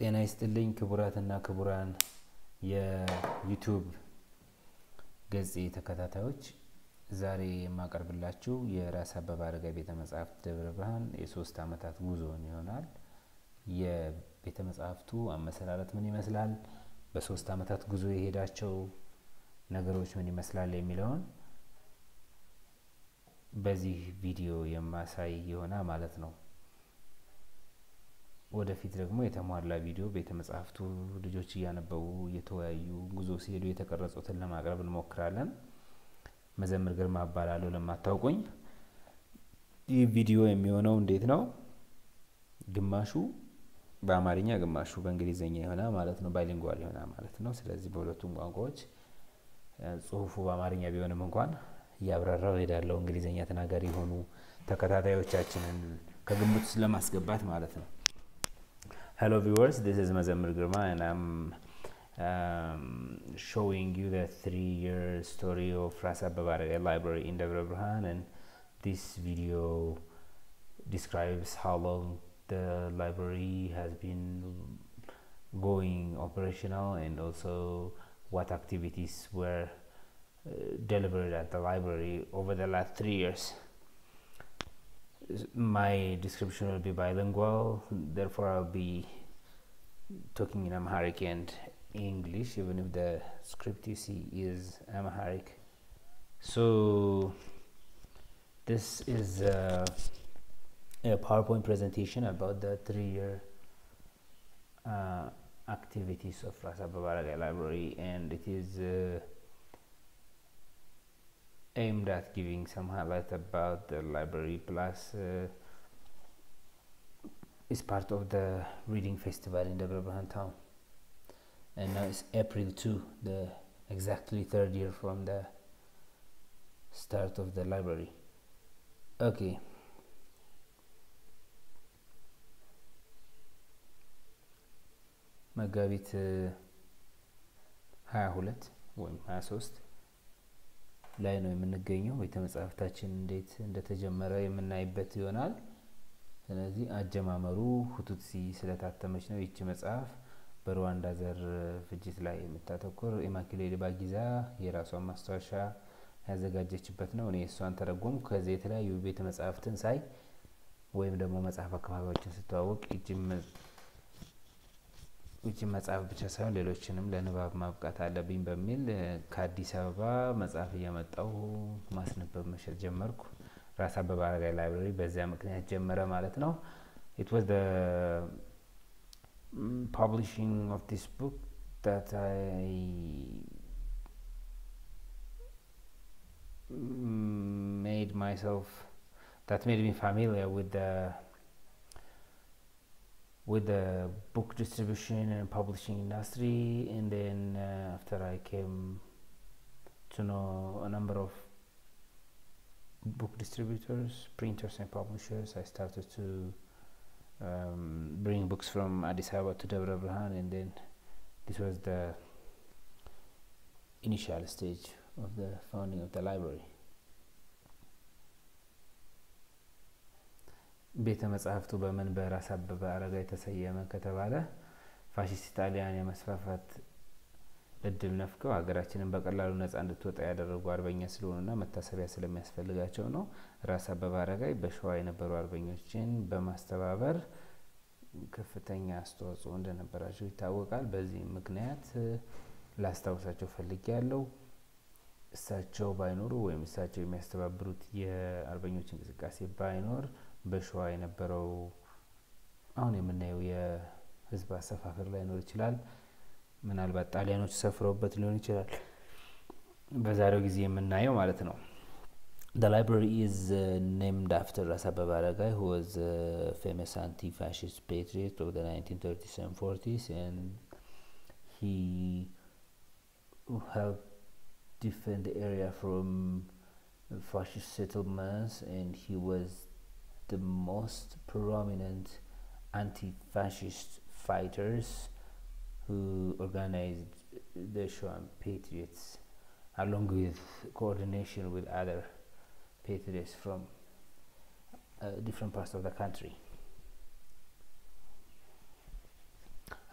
ጤና ይስጥልኝ ክቡራትና ክቡራን የዩቲዩብ ገጽ ተከታታዮች ዛሬ የማቀርብላችሁ የራስ አበበ አረጋይ ቤተመጻሕፍት ደብረ ብርሃን የ3 ዓመታት ጉዞን ይሆናል። የቤተመጻሕፍቱ አመሰራረት ምን ይመስላል፣ በ3 ዓመታት ጉዞ የሄዳቸው ነገሮች ምን ይመስላል የሚለውን በዚህ ቪዲዮ የማሳይ ይሆናል ማለት ነው። ወደፊት ደግሞ የተሟላ ቪዲዮ ቤተመጻሕፍቱ ልጆች ያነበቡ የተወያዩ ጉዞ ሲሄዱ የተቀረጹትን ለማቅረብ እንሞክራለን። መዘምር ግርማ አባላለሁ ለማታውቁኝ። ይህ ቪዲዮ የሚሆነው እንዴት ነው? ግማሹ በአማርኛ ግማሹ በእንግሊዝኛ ይሆናል ማለት ነው። bilingual ይሆናል ማለት ነው። ስለዚህ በሁለቱም ቋንቋዎች ጽሁፉ በአማርኛ ቢሆንም እንኳን ያብራራው ሄዳለው እንግሊዝኛ ተናጋሪ ሆኑ ተከታታዮቻችንን ከግምት ለማስገባት ማለት ነው። Hello viewers, this is Mezemir and I'm showing you the 3-year story of Ras Abebe Aregay Library in Debre Birhan, and this video describes how long the library has been going operational and also what activities were delivered at the library over the last 3 years. My description will be bilingual, therefore I'll be talking in Amharic and English, even if the script you see is Amharic. So this is a PowerPoint presentation about the 3-year activities of Ras Abebe Aregay Library, and it is aimed at giving some highlight about the library, plus is part of the reading festival in Debre Birhan town. And now it's April 2, the exactly 3rd year from the start of the library. Okay. መጋቢት 22 ወይም 23 ላይ ነው የምንገኘው። ቤተመጻሕፍታችን እንዴት እንደተጀመረ የምናይበት ይሆናል። ስለዚህ አጀማመሩ ሁቱትሲ ስለታተመች ነው። ይቺ መጽሐፍ በሩዋንዳ ዘር ፍጅት ላይ የምታተኩር ኢማኪሌ ባጊዛ የራሷን ማስታወሻ ያዘጋጀችበት ነው። እኔ እሷን ተረጎም ከዚህ የተለያዩ ቤተመጻሕፍትን ሳይ ወይም ደግሞ መጽሐፍ አካባቢዎችን ስተዋወቅ ይቺ መጽሐፍ ብቻ ሳይሆን ሌሎችንም ለንባብ ማብቃት አለብኝ በሚል ከአዲስ አበባ መጽሐፍ እያመጣው ማስነበብ መሸጥ ጀመርኩ። Ras Abebe Aregay Library በዚያ ምክንያት ጀመረ ማለት ነው። It was the publishing of this book that made me familiar with the book distribution and publishing industry, and then after I came to know a number of book distributors, printers and publishers, I started to bring books from Addis Ababa to Debre Birhan, and then this was the initial stage of the founding of the library. ቤተመጻሕፍቱ በምን በራስ አበበ አረጋይ ተሰየመ ከተባለ ፋሺስት ጣሊያን የመስፋፋት እድል ነፍከው ሀገራችንን በቀላሉ ነፃ እንድትወጣ ያደረጉ አርበኛ ስለሆኑና መታሰቢያ ስለሚያስፈልጋቸው ነው። ራስ አበበ አረጋይ በሸዋ የነበሩ አርበኞችን በማስተባበር ከፍተኛ አስተዋጽኦ እንደነበራቸው ይታወቃል። በዚህ ምክንያት ላስታውሳቸው ፈልጌያለሁ። እሳቸው ባይኖሩ ወይም እሳቸው የሚያስተባብሩት የአርበኞች እንቅስቃሴ ባይኖር በሸዋ የነበረው አሁን የምናየው የህዝብ አሰፋፈር ላይ ኖር ይችላል። ምናልባት ጣሊያኖች ሰፍረውበት ሊሆን ይችላል በዛሬው ጊዜ የምናየው ማለት ነው። The library is named after Ras Abebe Aregay, who was a famous anti-fascist patriot of the 1930s and 40s, and he helped defend the area from fascist settlements, and he was the most prominent anti-fascist fighters who organized the Shoan patriots, along with coordination with other patriots from different parts of the country.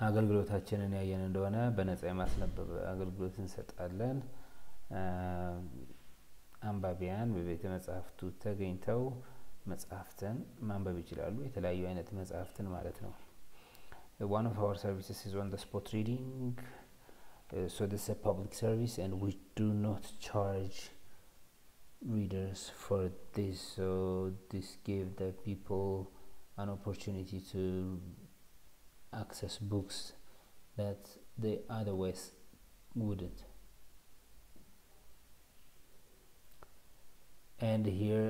አገልግሎታችንን ያየን እንደሆነ በነጻ የማስነበብ አገልግሎት እንሰጣለን። አንባቢያን በቤተ መጻሕፍቱ ተገኝተው መጽሐፍትን ማንበብ ይችላሉ። የተለያዩ አይነት መጽሐፍትን ማለት ነው። One of our services is on the spot reading. So this is a public service and we do not charge readers for this. So this gives the people an opportunity to access books that they otherwise wouldn't. And here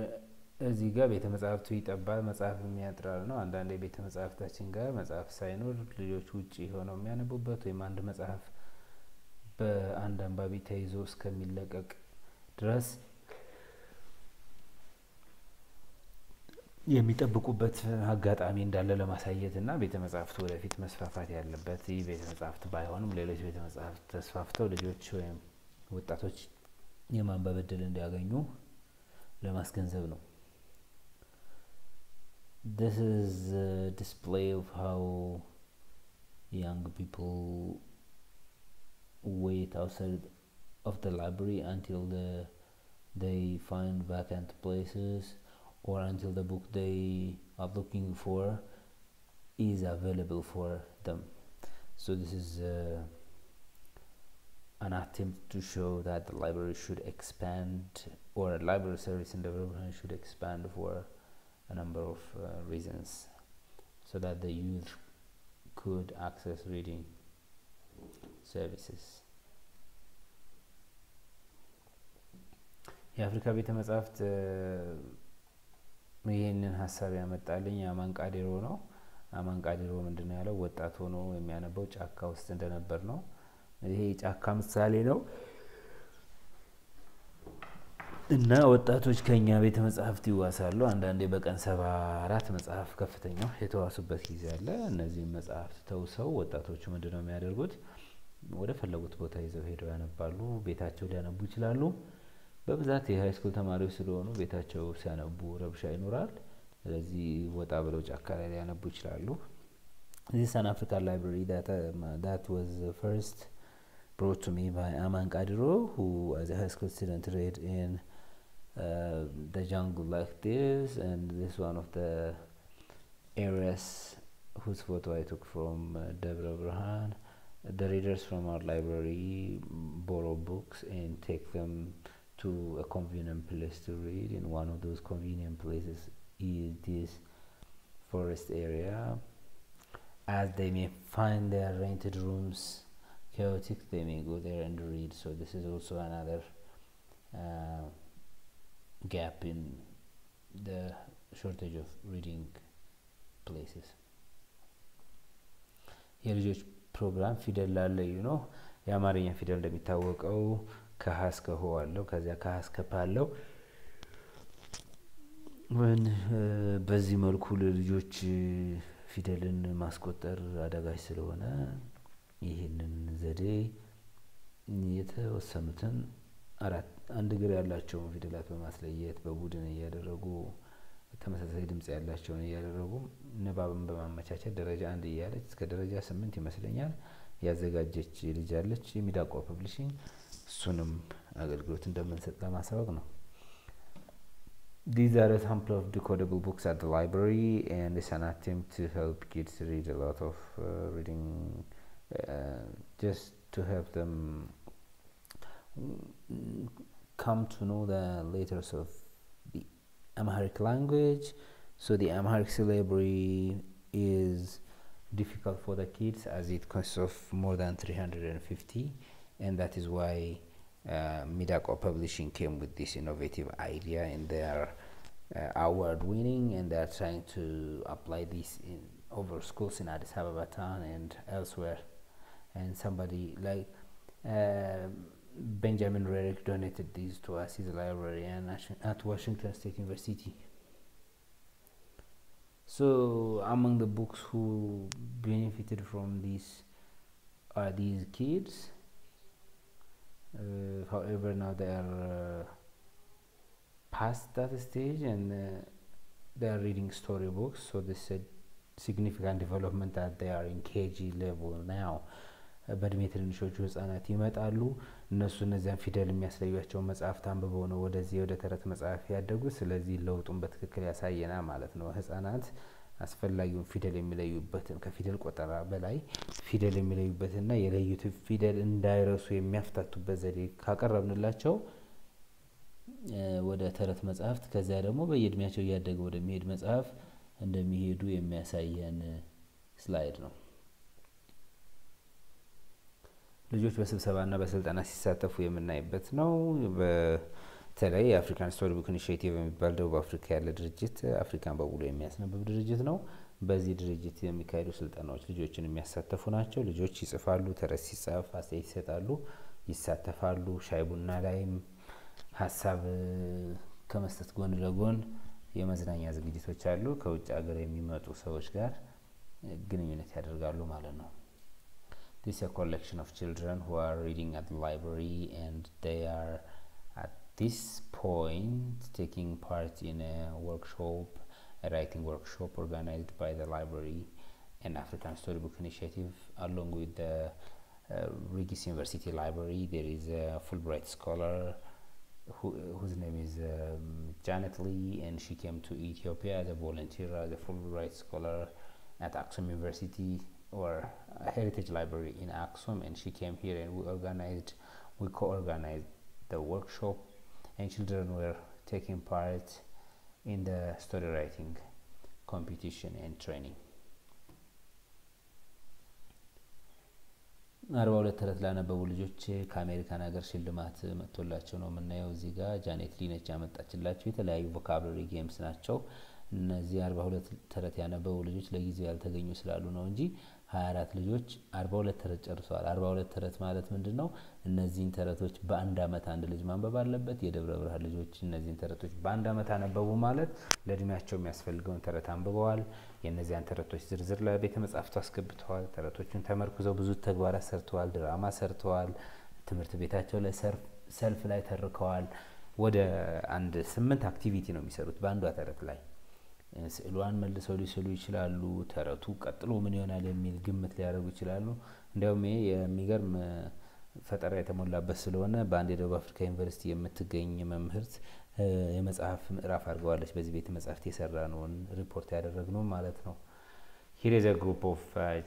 እዚህ ጋር ቤተ መጻሕፍቱ ይጠባል መጽሐፍ የሚያጥራል ነው። አንዳንዴ ቤተ መጻሕፍታችን ጋር መጽሐፍ ሳይኖር ልጆች ውጪ ሆነው የሚያነቡበት ወይም አንድ መጽሐፍ በአንድ አንባቢ ተይዞ እስከሚለቀቅ ድረስ የሚጠብቁበት አጋጣሚ እንዳለ ለማሳየት እና ቤተ መጻሕፍቱ ወደፊት መስፋፋት ያለበት ይህ ቤተ መጻሕፍት ባይሆንም ሌሎች ቤተ መጻሕፍት ተስፋፍተው ልጆች ወይም ወጣቶች የማንበብ ዕድል እንዲያገኙ ለማስገንዘብ ነው። This is a display of how young people wait outside of the library until they find vacant places or until the book they are looking for is available for them. So this is an attempt to show that the library should expand, or a library service in Debre Birhan should expand for a number of reasons, so that the youth could access reading services. የአፍሪካ ቤተ መጻሕፍት ይሄንን ሐሳብ ያመጣልኝ አማንቃዲሮ ነው። አማንቃዲሮ ምንድነው ያለው? ወጣት ሆኖ የሚያነበው ጫካ ውስጥ እንደነበር ነው። ይሄ ጫካ ምሳሌ ነው እና ወጣቶች ከኛ ቤተ መጻሕፍት ይዋሳሉ። አንዳንዴ በቀን 74 መጽሐፍ ከፍተኛው የተዋሱበት ጊዜ አለ። እነዚህ መጽሐፍት ተውሰው ወጣቶቹ ምንድነው የሚያደርጉት? ወደ ፈለጉት ቦታ ይዘው ሄደው ያነባሉ። ቤታቸው ሊያነቡ ይችላሉ። በብዛት የሃይ ስኩል ተማሪዎች ስለሆኑ ቤታቸው ሲያነቡ ረብሻ ይኖራል። ስለዚህ ወጣ ብለው ጫካ ላይ ሊያነቡ ይችላሉ። This is an African library that was first brought to me by Amharic, who as a high school student read in the jungle like this, and this is one of the areas whose photo I took from Debre Birhan. The readers from our library borrow books and take them to a convenient place to read. In one of those convenient places is this forest area. As they may find their rented rooms chaotic, they may go there and read. So this is also another gap in the shortage of reading places. የልጆች ፕሮግራም ፊደል ላለዩ ነው። የአማርኛ ፊደል እንደሚታወቀው ከሀ እስከ ሆ አለው። ከዚያ ከሀ እስከ ፐ አለው። በዚህ መልኩ ለልጆች ፊደልን ማስቆጠር አዳጋች ስለሆነ ይሄንን ዘዴ የተወሰኑትን አንድ ግር ያላቸው ፊደላት በማስለየት በቡድን እያደረጉ ተመሳሳይ ድምጽ ያላቸውን እያደረጉ ንባብን በማመቻቸት ደረጃ 1 እያለች እስከ ደረጃ 8 ይመስለኛል ያዘጋጀች ልጅ አለች። የሚዳቋ ፐብሊሺንግ እሱንም አገልግሎት እንደምንሰጥ ለማሳወቅ ነው። These are a sample of decodable books at the library, and it's an attempt to help kids read a lot of reading, just to help them come to know the letters of the Amharic language. So the Amharic syllabary is difficult for the kids as it consists of more than 350, and that is why Midako Publishing came with this innovative idea, and they are award winning, and they are trying to apply this in over schools in Addis Ababa town and elsewhere. And somebody like Benjamin Rerick donated these to us. He's a librarian at Washington State University. So among the books who benefited from this are these kids. However, now they are past that stage, and they are reading storybooks. So this is a significant development that they are in KG level now. በእድሜ ትንንሾቹ ህፃናት ይመጣሉ እነሱ እነዚያን ፊደል የሚያስለዩዋቸው መጽሐፍት አንብበው ነው ወደዚህ ወደ ተረት መጽሐፍ ያደጉት ስለዚህ ለውጡን በትክክል ያሳየና ማለት ነው ህፃናት አስፈላጊውን ፊደል የሚለዩበትን ከፊደል ቆጠራ በላይ ፊደል የሚለዩበትና የለዩት ፊደል እንዳይረሱ የሚያፍታቱበት ዘዴ ካቀረብንላቸው ወደ ተረት መጽሐፍት ከዛ ደግሞ በየእድሜያቸው ያደገ ወደ መሄድ መጽሐፍ እንደሚሄዱ የሚያሳየን ስላይድ ነው ልጆች በስብሰባና በስልጠና ሲሳተፉ የምናይበት ነው በተለይ አፍሪካን ስቶሪ ቡክ ኢኒሺዬቲቭ የሚባል ደቡብ አፍሪካ ያለ ድርጅት አፍሪካን በሙሉ የሚያስነብብ ድርጅት ነው በዚህ ድርጅት የሚካሄዱ ስልጠናዎች ልጆችን የሚያሳተፉ ናቸው ልጆች ይጽፋሉ ተረት ሲጻፍ አስተያየት ይሰጣሉ ይሳተፋሉ ሻይ ቡና ላይም ሐሳብ ከመስጠት ጎን ለጎን የመዝናኛ ዝግጅቶች አሉ ከውጭ ሀገር የሚመጡ ሰዎች ጋር ግንኙነት ያደርጋሉ ማለት ነው This is a collection of children who are reading at the library and they are at this point taking part in a workshop, a writing workshop organized by the library and African Storybook Initiative along with the Regis University Library. There is a Fulbright scholar whose name is Janet Lee and she came to Ethiopia as a volunteer as a Fulbright scholar at Aksum University or a heritage library in Aksum and she came here and we co-organized the workshop and children were taking part in the story writing competition and training 42 ተረት ላነበቡ ልጆች ከአሜሪካን ሀገር ሽልማት መጥቶላቸው ነው የምናየው እዚህ ጋር ጃኔት ሊነች ያመጣችላቸው የተለያዩ ቮካብላሪ ጌምስ ናቸው እነዚህ 42 ተረት ያነበቡ ልጆች ለጊዜው ያልተገኙ ስላሉ ነው እንጂ 24 ልጆች 42 ተረት ጨርሰዋል 42 ተረት ማለት ምንድነው እነዚህን ተረቶች በአንድ አመት አንድ ልጅ ማንበብ አለበት የደብረ ብርሃን ልጆች እነዚህን ተረቶች በአንድ አመት አነበቡ ማለት ለድሚያቸው የሚያስፈልገውን ተረት አንብበዋል የነዚያን ተረቶች ዝርዝር ለቤተመጻሕፍት አስገብተዋል ተረቶቹን ተመርኩዘው ብዙ ተግባራት ሰርተዋል ድራማ ሰርተዋል ትምህርት ቤታቸው ላይ ሰልፍ ላይ ተርከዋል ወደ አንድ 8 አክቲቪቲ ነው የሚሰሩት በአንዷ ተረት ላይ ስዕሏን መልሰው ሊስሉ ይችላሉ ተረቱ ቀጥሎ ምን ይሆናል የሚል ግምት ሊያደርጉ ይችላሉ እንደውም የሚገርም ፈጠራ የተሞላበት ስለሆነ በአንድ የደቡብ አፍሪካ ዩኒቨርሲቲ የምትገኝ መምህርት የመጽሐፍ ምዕራፍ አድርገዋለች በዚህ ቤተ መጻሕፍት የሰራነው ሪፖርት ያደረግነው ማለት ነው Here is a group of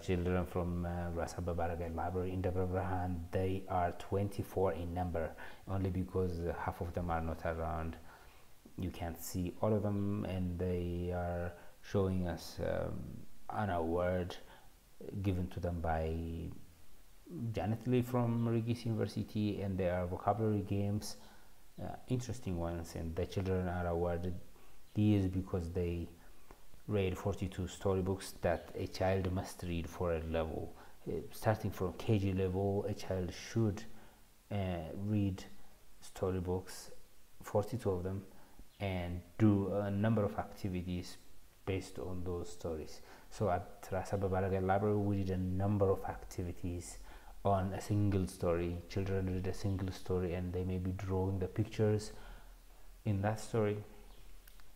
children from Ras Abebe Aregay Library in Debre Birhan. They are 24 in number only because half of them are not around. You can't see all of them and they are showing us an award given to them by Janet Lee from Regis University and they are vocabulary games interesting ones and the children are awarded these because they read 42 storybooks that a child must read for a level starting from KG level a child should read storybooks 42 of them and do a number of activities based on those stories. So at Ras Abebe Aregay Library we did a number of activities on a single story. Children read a single story and they may be drawing the pictures in that story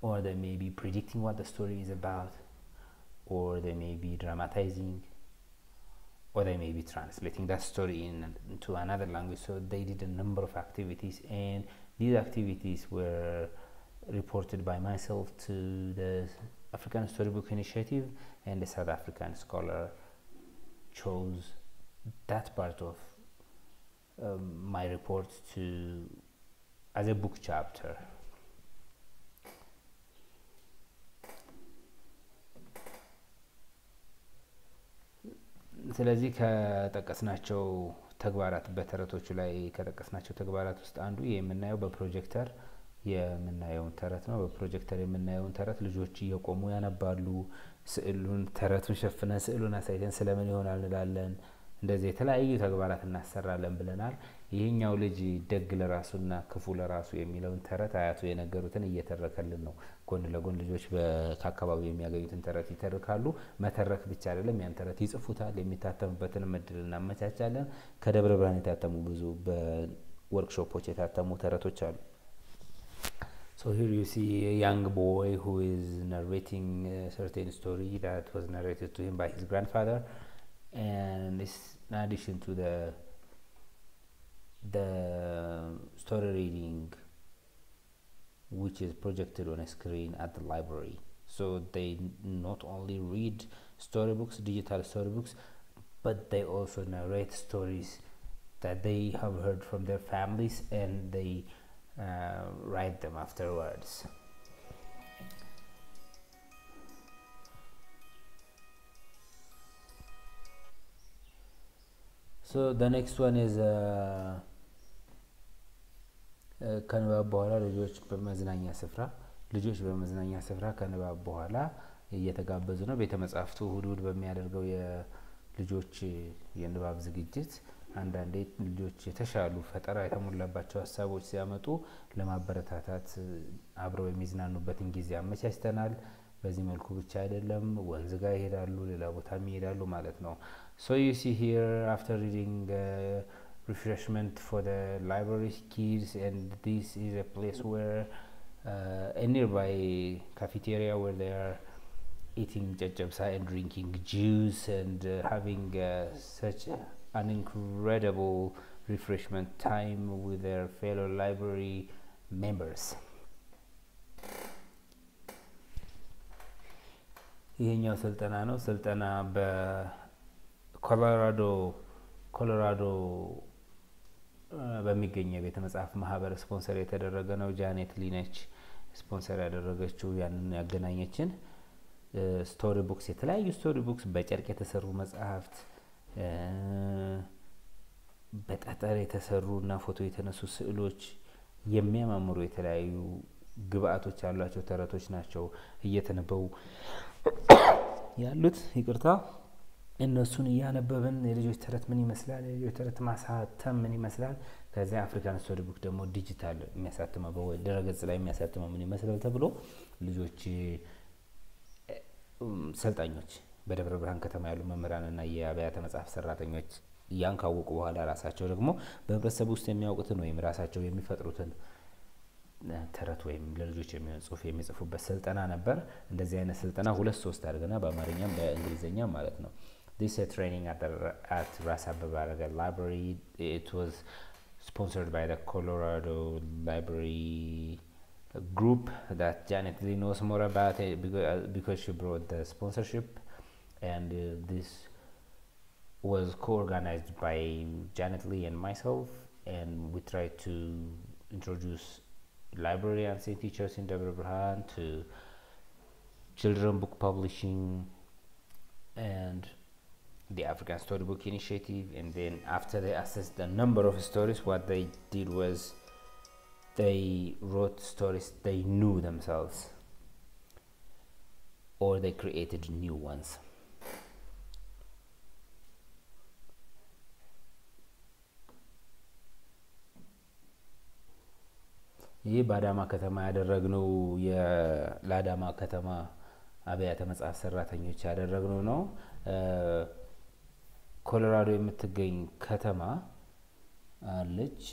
or they may be predicting what the story is about or they may be dramatizing or they may be translating that story into another language. So they did a number of activities and these activities were reported by myself to the African Storybook Initiative and the South African scholar chose that part of my report to as a book chapter. ስለዚህ ከተቀስናቸው ተግባራት በተረቶቹ ላይ ከተቀስናቸው ተግባራት ውስጥ አንዱ የምናየው በፕሮጀክተር የምናየው ተረት ነው በፕሮጀክተር የምናየው ተረት ልጆች እየቆሙ ያነባሉ ስዕሉን ተረቱን ሸፍነን ስዕሉን አሳይተን ስለምን ይሆናል እንላለን እንደዚህ የተለያዩ ተግባራት እናሰራለን ብለናል ይሄኛው ልጅ ደግ ለራሱና ክፉ ለራሱ የሚለውን ተረት አያቱ የነገሩትን እየተረከልን ነው ጎን ለጎን ልጆች በአካባቢው የሚያገኙትን ተረት ይተርካሉ መተረክ ብቻ አይደለም ያን ተረት ይጽፉታል የሚታተምበትን መድል እናመቻቻለን ከደብረ ብርሃን የታተሙ ብዙ በወርክሾፖች የታተሙ ተረቶች አሉ So here you see a young boy who is narrating a certain story that was narrated to him by his grandfather, and this in addition to the story reading which is projected on a screen at the library. So they not only read storybooks, digital storybooks, but they also narrate stories that they have heard from their families, and they write them afterwards. So the next one is ከንባብ በኋላ ልጆች በመዝናኛ ስፍራ ከንባብ በኋላ እየተጋበዙ ነው። ቤተመጻሕፍቱ እሁድ በሚያደርገው የልጆች የንባብ ዝግጅት አንዳንዴ ልጆች የተሻሉ ፈጠራ የተሞላባቸው ሐሳቦች ሲያመጡ ለማበረታታት አብረው የሚዝናኑበትን ጊዜ አመቻችተናል። በዚህ መልኩ ብቻ አይደለም፣ ወንዝ ጋር ይሄዳሉ፣ ሌላ ቦታም ይሄዳሉ ማለት ነው። So you see here after reading refreshment for the library kids, and this is a place where a nearby cafeteria where they are eating jajabsa and drinking juice and having such an incredible refreshment time with their fellow library members. ይሄኛው ስልጠና ነው። ስልጠና በኮሎራዶ በሚገኘው ቤተመጻሕፍት ማህበር ስፖንሰር የተደረገ ነው። ጃኔት ሊነች ስፖንሰር ያደረገችው ያንን ያገናኘችን ስቶሪ ቡክስ፣ የተለያዩ ስቶሪ ቡክስ፣ በጨርቅ የተሰሩ መጽሐፍት፣ በጠጠር የተሰሩና ፎቶ የተነሱ ስዕሎች፣ የሚያማምሩ የተለያዩ ግብአቶች ያሏቸው ተረቶች ናቸው እየተነበቡ ያሉት። ይቅርታ እነሱን ያነበብን የልጆች ተረት ምን ይመስላል፣ የልጆች ተረት ማሳተም ምን ይመስላል፣ ከዛ አፍሪካን ስቶሪ ቡክ ደግሞ ዲጂታል የሚያሳትመው ወይ ድረገጽ ላይ የሚያሳትመው ምን ይመስላል ተብሎ ልጆች ሰልጣኞች በደብረ ብርሃን ከተማ ያሉ መምህራንና የአብያተ መጽሐፍ ሰራተኞች ያን ካወቁ በኋላ ራሳቸው ደግሞ በህብረተሰቡ ውስጥ የሚያውቁትን ወይም ራሳቸው የሚፈጥሩትን ተረት ወይም ለልጆች የሚሆን ጽሁፍ የሚጽፉበት ስልጠና ነበር። እንደዚህ አይነት ስልጠና 2-3 አድርገና በአማርኛም በእንግሊዝኛም ማለት ነው። This training at Ras Abebe Aregay Library, it was sponsored by the Colorado Library group that Janet Lee knows more about it because she brought the sponsorship, and this was co-organized by Janet Lee and myself, and we tried to introduce librarians and teachers in Debre Birhan to children book publishing and the African Storybook Initiative. And then after they assessed the number of stories, what they did was they wrote stories they knew themselves, or they created new ones. ይህ በአዳማ ከተማ ያደረግነው የላዳማ ከተማ አብያተ መጽሐፍ ሰራተኞች ያደረግነው ነው። ኮሎራዶ የምትገኝ ከተማ አለች።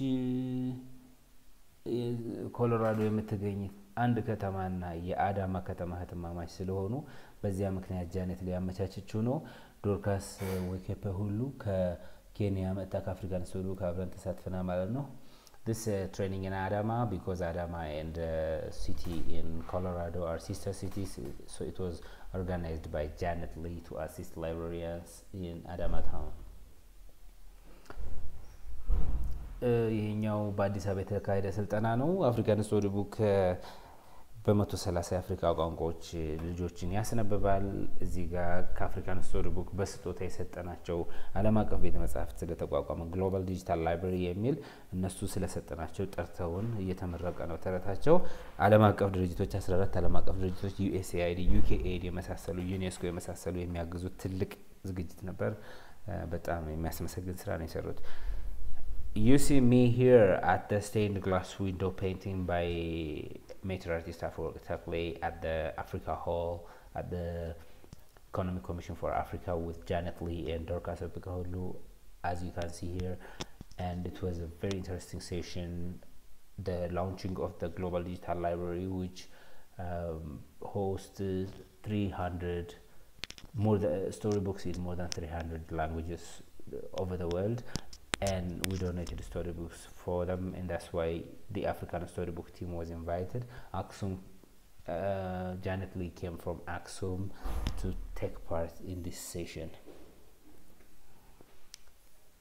ኮሎራዶ የምትገኝ አንድ ከተማና የአዳማ ከተማ ህትማማች ስለሆኑ በዚያ ምክንያት ጃኔት ሊያመቻችው ነው። ዶርካስ ወኬፐ ሁሉ ከኬንያ መጣ ከአፍሪካን ስቱዲ ከአብረን ተሳትፈና ማለት ነው። This training in Adama, because Adama and city in Colorado are sister cities, so it was organized by Janet Lee to assist librarians in Adama town. ይሄኛው በአዲስ አበባ የተካሄደ ስልጠና ነው። አፍሪካን ስቶሪ ቡክ በ130 የአፍሪካ ቋንቋዎች ልጆችን ያስነብባል። እዚህ ጋር ከአፍሪካን ስቶሪ ቡክ በስጦታ የሰጠናቸው ዓለም አቀፍ ቤተመጻሕፍት ስለተቋቋመ ግሎባል ዲጂታል ላይብረሪ የሚል እነሱ ስለሰጠናቸው ጠርተውን እየተመረቀ ነው ተረታቸው። ዓለም አቀፍ ድርጅቶች 14 ዓለም አቀፍ ድርጅቶች USAID UKAID የመሳሰሉ ዩኔስኮ የመሳሰሉ የሚያግዙት ትልቅ ዝግጅት ነበር። በጣም የሚያስመሰግን ስራ ነው የሰሩት። You see me here at the stained glass window painting by major artist Takley at the Africa Hall at the Economic Commission for Africa with Janet Lee and Dorcas Opekaholu, as you can see here. And it was a very interesting session. the launching of the global digital library, which hosts 300 storybooks in more than 300 languages over the world, and we donated storybooks for them, and that's why the African storybook team was invited. Janet Lee came from Aksum to take part in this session.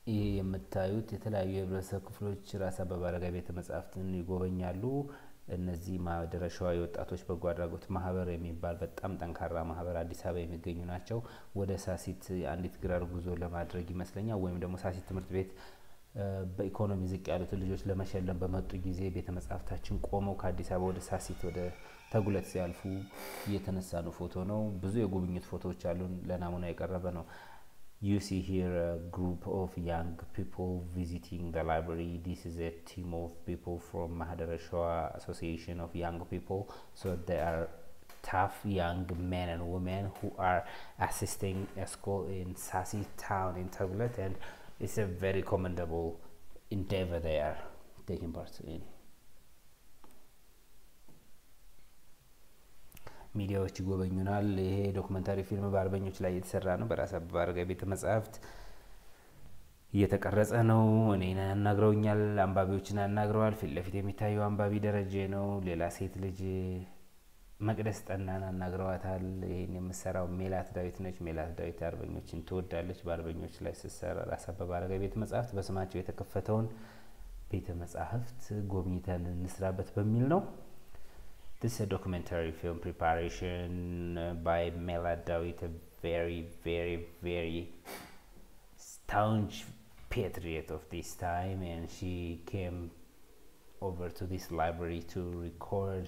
ይህ የምታዩት የተለያዩ የህብረተሰብ ክፍሎች ራስ አበበ አረጋይ ቤተመጻሕፍትን ይጎበኛሉ። እነዚህ ማደረሻው የወጣቶች በጎ አድራጎት ማህበር የሚባል በጣም ጠንካራ ማህበር አዲስ አበባ የሚገኙ ናቸው። ወደ ሳሲት አንዲት ግራር ጉዞ ለማድረግ ይመስለኛል ወይም ደግሞ ሳሲት ትምህርት ቤት በኢኮኖሚ ዝቅ ያሉት ልጆች ለመሸለም በመጡ ጊዜ ቤተመጻሕፍታችን ቆመው ከአዲስ አበባ ወደ ሳሲት ወደ ተጉለት ሲያልፉ የተነሳ ነው ፎቶ ነው። ብዙ የጉብኝት ፎቶዎች አሉን፣ ለናሙና የቀረበ ነው። You see here a group of young people visiting the library. This is a team of people from Mahadarashwa Association of Young People. So they are tough young men and women who are assisting a school in Sasi town in Tagulet, and it's a very commendable endeavor they are taking part in. ሚዲያዎች ይጎበኙናል። ይሄ ዶክመንታሪ ፊልም በአርበኞች ላይ የተሰራ ነው። በራስ አበበ አረጋይ ቤተመጻሕፍት እየተቀረጸ ነው። እኔን አናግረውኛል፣ አንባቢዎችን አናግረዋል። ፊት ለፊት የሚታየው አንባቢ ደረጀ ነው። ሌላ ሴት ልጅ መቅደስ ጠናን አናግረዋታል። ይሄን የምሰራው ሜላት ዳዊት ነች። ሜላት ዳዊት አርበኞችን ትወዳለች። በአርበኞች ላይ ስትሰራ ራስ አበበ አረጋይ ቤተመጻሕፍት በስማቸው የተከፈተውን ቤተመጻሕፍት ጎብኝተን እንስራበት በሚል ነው። This is a documentary film preparation by Mela Dawit, a very, very, very staunch patriot of this time, and she came over to this library to record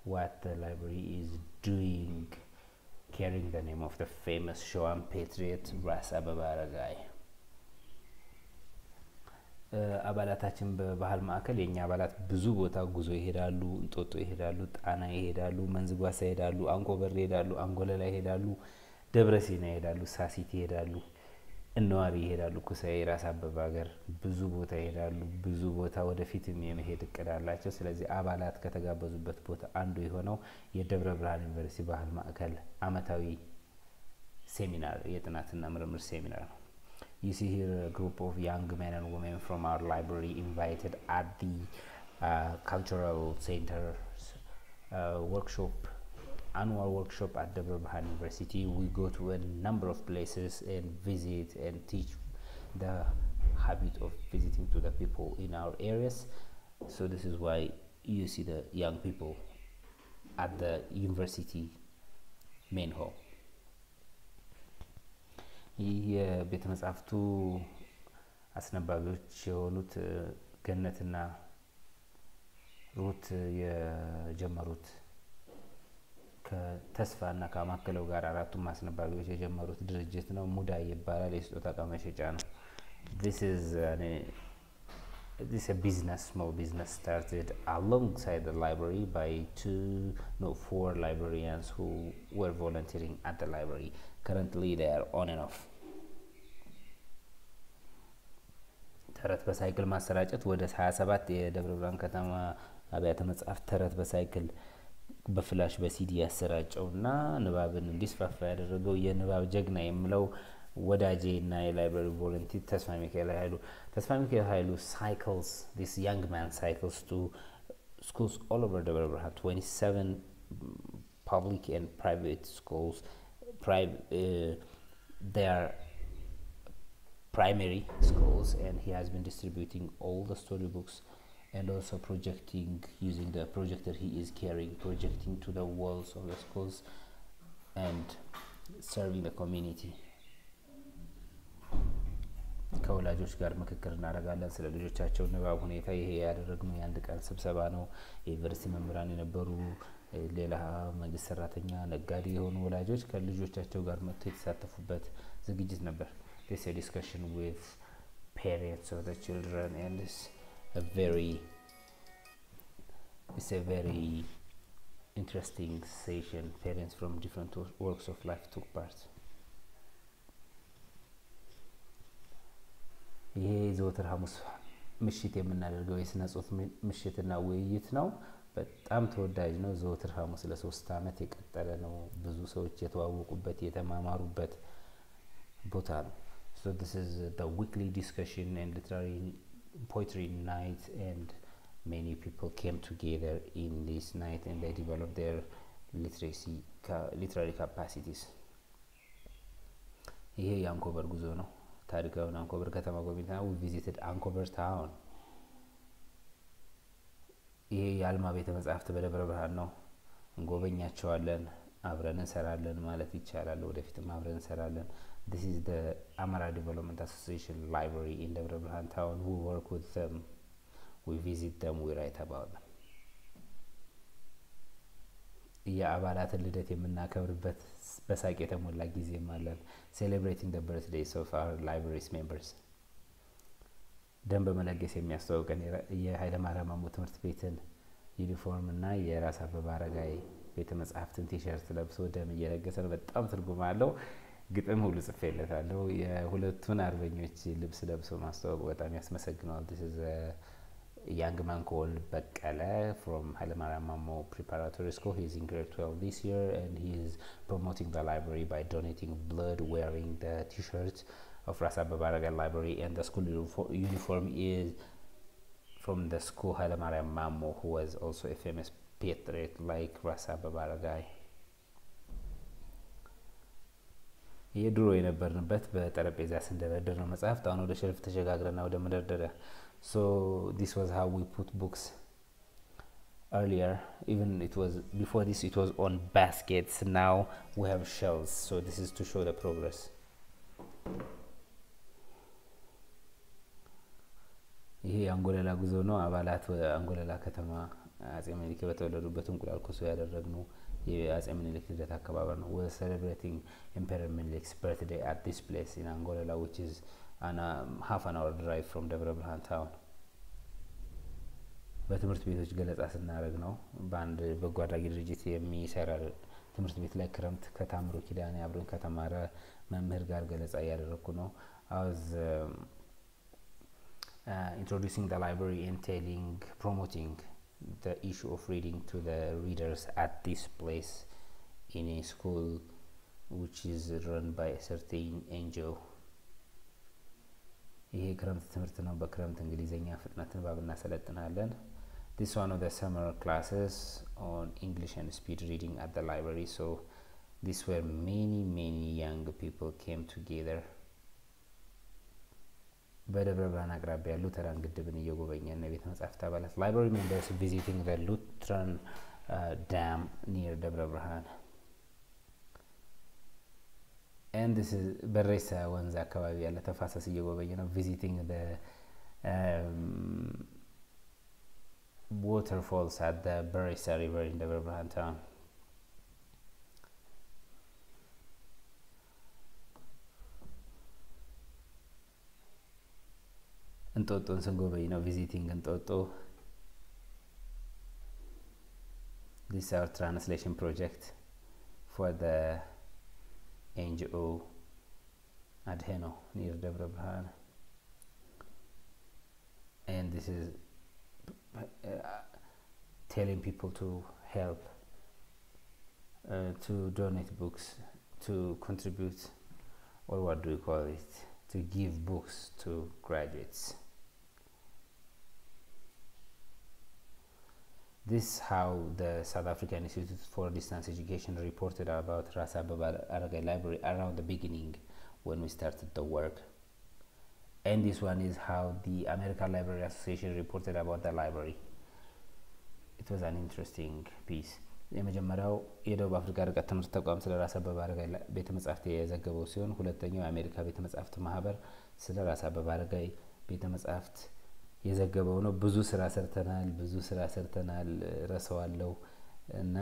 what the library is doing, carrying the name of the famous Shoan patriot Ras Abebe Aregay. አባላታችን በባህል ማዕከል የኛ አባላት ብዙ ቦታ ጉዞ ይሄዳሉ። እንጦጦ ይሄዳሉ፣ ጣና ይሄዳሉ፣ መንዝጓሳ ይሄዳሉ፣ አንኮበር ይሄዳሉ፣ አንጎለላ ይሄዳሉ፣ ደብረሲና ይሄዳሉ፣ ሳሲት ይሄዳሉ፣ እንዋሪ ይሄዳሉ፣ ኩሳይ ራስ አበበ ሀገር ብዙ ቦታ ይሄዳሉ። ብዙ ቦታ ወደፊትም የመሄድ እቅድ አላቸው። ስለዚህ አባላት ከተጋበዙበት ቦታ አንዱ የሆነው የደብረ ብርሃን ዩኒቨርሲቲ ባህል ማዕከል አመታዊ ሴሚናር የጥናትና ምርምር ሴሚናር ነው። You see here a group of young men and women from our library invited at the cultural center's annual workshop at Debre Birhan University. We go to a number of places and visit and teach the habit of visiting to the people in our areas. So this is why you see the young people at the university main hall. የቤተመጻሕፍቱ አስነባቢዎች የሆኑት ገነትና ሩት የጀመሩት ከተስፋና ከማከለው ጋር አራቱም አስነባቢዎች የጀመሩት ድርጅት ነው። ሙዳይ ይባላል። የስጦታ ዕቃ መሸጫ ነው። This is a business, small business started alongside the library by 4 librarians who were volunteering at the library. Currently they are on and off. ተረት በሳይክል ማሰራጨት ወደ 27 የደብረ ብርሃን ከተማ አብያተ መጻሕፍት ተረት በሳይክል በፍላሽ በሲዲ ያሰራጨውና ንባብን እንዲስፋፋ ያደረገው የንባብ ጀግና የምለው ወዳጄና የላይብራሪ ቮለንቲር ተስፋ ሚካኤል ኃይሉ cycles, this young man cycles to schools all over Debre Birhan, 27 public and private schools. They are primary schools, and he has been distributing all the storybooks and also projecting using the projector he is carrying, projecting to the walls of the schools and serving the community. ከወላጆች ጋር ምክክር እናደርጋለን ስለ ልጆቻቸው ንባብ ሁኔታ። ይሄ ያደረግነው የአንድ ቀን ስብሰባ ነው። የዩኒቨርሲቲ መምህራን የነበሩ ሌላ መንግስት ሰራተኛ፣ ነጋዴ የሆኑ ወላጆች ከልጆቻቸው ጋር መጥተው የተሳተፉበት ዝግጅት ነበር። This is a discussion with parents of the children, and it's a very interesting session. Parents from different walks of life took part. ይሄ ዘወትር ሐሙስ ምሽት የምናደርገው የስነ ጽሁፍ ምሽትና ውይይት ነው። በጣም ተወዳጅ ነው። ዘወትር ሐሙስ ለ3 ዓመት የቀጠለ ነው። ብዙ ሰዎች የተዋወቁበት የተማማሩበት ቦታ ነው። So this is the weekly discussion and literary poetry night, and many people came together in this night and they developed their literary capacities. ይሄ የአንኮበር ጉዞ ነው። ታሪካውን አንኮበር ከተማ ጎብኝተናል። We visited Ankober town. ይሄ የአልማ ቤተመጻሕፍት በደብረ ብርሃን ነው። እንጎበኛቸዋለን፣ አብረን እንሰራለን ማለት ይቻላል። ወደፊትም አብረን እንሰራለን። This is the Amharic Development Association Library in Debre Birhan town. We work with them, we visit them, we write about them. የአባላትን ልደት የምናከብርበት በሳቅ የተሞላ ጊዜም አለን። Celebrating the birthdays of our library's members. ደም በመለገስ የሚያስተዋውቀን የኃይለ ማርያም ማሞ ትምህርት ቤትን ዩኒፎርም እና የራስ አበበ አረጋይ ቤተመጻሕፍትን ቲሸርት ለብሶ ደም እየለገሰ ነው። በጣም ትርጉም አለው። ግጥም ሁሉ ጽፌለታለሁ። የሁለቱን አርበኞች ልብስ ለብሶ ማስተዋወቅ በጣም ያስመሰግነዋል። This is a young man called Bekkele from Haile Mariam Mamo Preparatory School. He is in grade 12 this year, and he is promoting the library by donating blood, wearing the t-shirt of Ras Abebe Aregay Library, and the school uniform is from the school Haile Mariam Mamo, who was also a famous patriot like Ras Abebe Aregay. የድሮ የነበርንበት በጠረጴዛ ስንደረደር ነው መጽሐፍት። አሁን ወደ ሸልፍ ተሸጋግረና ወደ መደርደሪያ። So this was how we put books earlier. Even it was before this it was on baskets. Now we have shelves. So this is to show the progress. ይሄ አንጎለላ ጉዞ ነው። አባላት አንጎለላ ከተማ አጼ ምኒልክ በተወለዱበት እንቁላል ኮሶ ያደረግነው የአጼ ምኒልክ ልደት አከባበር ነው። We are celebrating Emperor Minilik's birthday at this place in Angola, which is half an hour drive from Debre Birhan town. በትምህርት ቤቶች ገለጻ ስናደርግ ነው። በአንድ በጎ አድራጊ ድርጅት የሚሰራ ትምህርት ቤት ላይ ክረምት ከታምሮ ኪዳኔ አብረን ከተማረ መምህር ጋር ገለጻ ያደረኩ ነው። I was introducing the library and promoting the issue of reading to the readers at this place in a school which is run by a certain NGO. ይሄ ክረምት ትምህርት ነው። በክረምት እንግሊዝኛ ፍጥነት ንባብ እናሰለጥናለን። This is one of the summer classes on English and speed reading at the library. So these were many young people came together. በደብረ ብርሃን አቅራቢያ ሉተራን ግድብን እየጎበኘን የቤተ መጻሕፍት አባላት library members visiting the Lutheran dam near Debre Birhan. And this is በሬሳ ወንዝ አካባቢ ያለ ተፋሰስ እየጎበኘ ነው። visiting the waterfalls at the Beresa river in Debre Birhan town. እንጦጦን ስንጎበኝ ነው። visiting እንጦጦ. This is our translation project for the NGO Adheno near Debre Birhan. And this is telling people to help, to donate books, to contribute, or what do you call it, to give books to graduates. This is how the South African Institute for Distance Education reported about Ras Abebe Aregay Library around the beginning when we started the work. And this one is how the American Library Association reported about the library. It was an interesting piece. የመጀመሪያው የደቡብ አፍሪካ ርቀት ትምህርት ተቋም ስለ ራስ አበበ አረጋይ ቤተመጻሕፍት የዘገበው ሲሆን ሁለተኛው የአሜሪካ ቤተመጻሕፍት ማህበር ስለ ራስ አበበ አረጋይ ቤተመጻሕፍት የዘገበው ነው። ብዙ ስራ ሰርተናል ረሰዋለሁ እና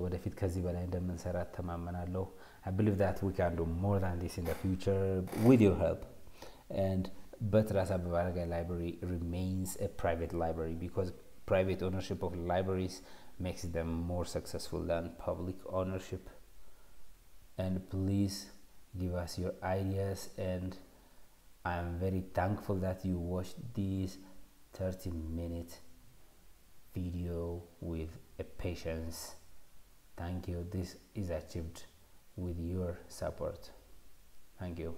ወደፊት ከዚህ በላይ እንደምንሰራ ተማመናለሁ። I believe that we can do more than this in the future with your help. But Ras Abebe Aregay Library remains a private library because private ownership of libraries makes them more successful than public ownership. And please give us your ideas and I'm very thankful that you watched this 30-minute video with a patience. Thank you. This is achieved with your support. Thank you.